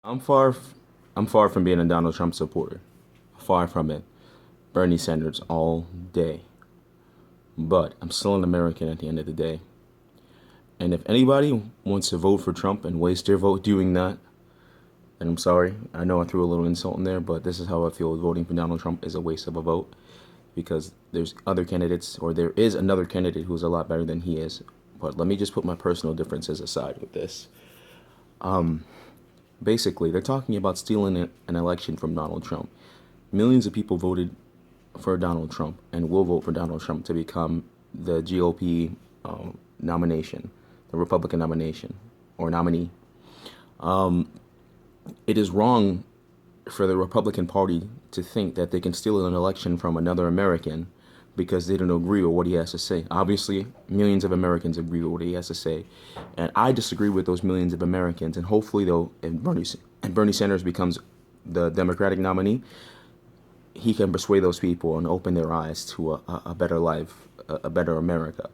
I'm far, I'm far from being a Donald Trump supporter. Far from it. Bernie Sanders all day. But I'm still an American at the end of the day. And if anybody wants to vote for Trump and waste their vote doing that, then I'm sorry. I know I threw a little insult in there, but this is how I feel. Voting for Donald Trump is a waste of a vote because there's other candidates, or there is another candidate who's a lot better than he is. But let me just put my personal differences aside with this. Basically, they're talking about stealing an election from Donald Trump. Millions of people voted for Donald Trump and will vote for Donald Trump to become the GOP nomination, the Republican nomination or nominee. It is wrong for the Republican Party to think that they can steal an election from another American because they don't agree with what he has to say. Obviously, millions of Americans agree with what he has to say. And I disagree with those millions of Americans. And hopefully, though, if Bernie Sanders becomes the Democratic nominee, he can persuade those people and open their eyes to a better life, a better America.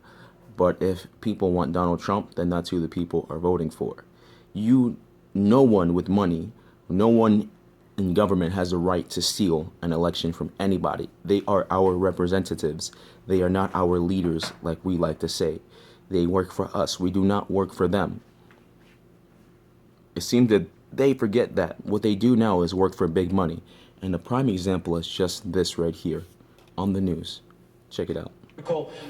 But if people want Donald Trump, then that's who the people are voting for. No one with money, no one in government has the right to steal an election from anybody. They are our representatives. They are not our leaders, like we like to say. They work for us. We do not work for them. It seems that they forget that what they do now is work for big money. And the prime example is just this right here on the news. Check it out.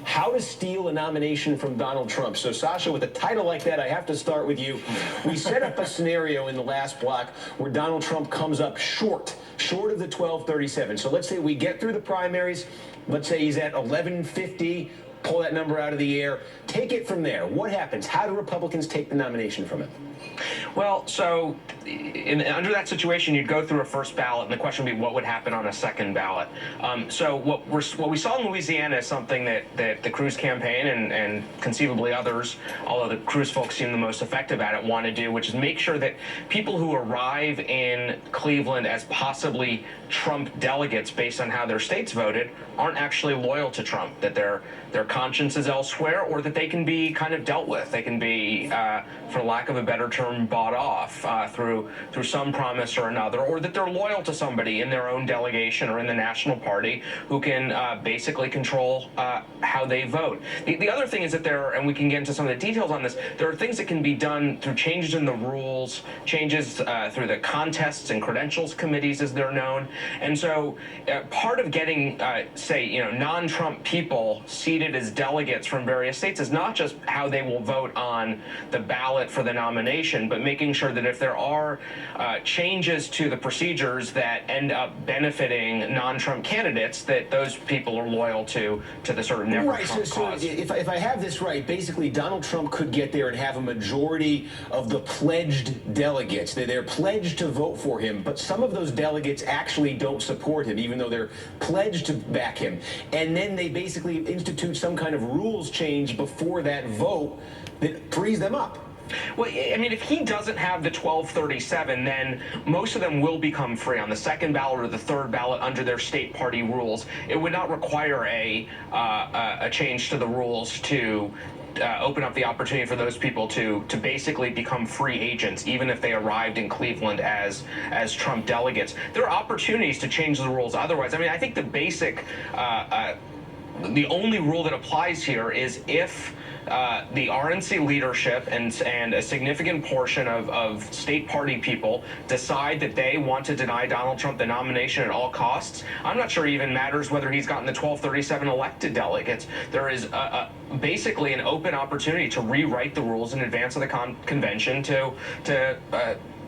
How to steal a nomination from Donald Trump. So, Sasha, with a title like that, I have to start with you. We set up a scenario in the last block where Donald Trump comes up short of the 1237. So let's say we get through the primaries. Let's say he's at 1150. Pull that number out of the air. Take it from there. What happens? How do Republicans take the nomination from him? Well, so under that situation, you'd go through a first ballot, and the question would be what would happen on a second ballot. So what we saw in Louisiana is something that the Cruz campaign and conceivably others, although the Cruz folks seem the most effective at it, want to do, which is make sure that people who arrive in Cleveland as possibly Trump delegates based on how their states voted aren't actually loyal to Trump, that their conscience is elsewhere, or that they can be kind of dealt with. They can be, for lack of a better term, bought off through some promise or another, or that they're loyal to somebody in their own delegation or in the national party who can basically control how they vote. The other thing is that and we can get into some of the details on this, there are things that can be done through changes in the rules, changes through the contests and credentials committees, as they're known. And so part of getting, non-Trump people seated as delegates from various states is not just how they will vote on the ballot for the nomination, but making sure that if there are changes to the procedures that end up benefiting non-Trump candidates, that those people are loyal to the sort of never Trump cause. So if I have this right, basically Donald Trump could get there and have a majority of the pledged delegates. They're pledged to vote for him, but some of those delegates actually don't support him, even though they're pledged to back him. And then they basically institute some kind of rules change before that vote that frees them up. Well, I mean, if he doesn't have the 1237, then most of them will become free on the second ballot or the third ballot under their state party rules. It would not require a change to the rules to open up the opportunity for those people to basically become free agents, even if they arrived in Cleveland as Trump delegates. There are opportunities to change the rules otherwise. I mean, I think the basic, the only rule that applies here is if the RNC leadership and a significant portion of state party people decide that they want to deny Donald Trump the nomination at all costs. I'm not sure it even matters whether he's gotten the 1237 elected delegates. There is basically an open opportunity to rewrite the rules in advance of the convention to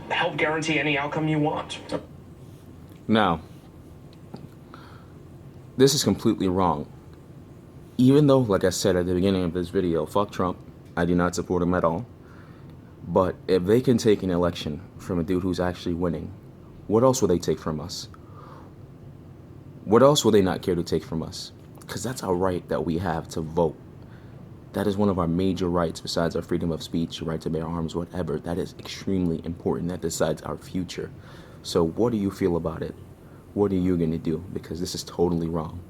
help guarantee any outcome you want. Now, this is completely wrong. Even though, like I said at the beginning of this video, fuck Trump, I do not support him at all. But if they can take an election from a dude who's actually winning, what else will they take from us? What else will they not care to take from us? Because that's our right that we have to vote. That is one of our major rights besides our freedom of speech, right to bear arms, whatever. That is extremely important. That decides our future. So what do you feel about it? What are you going to do? Because this is totally wrong.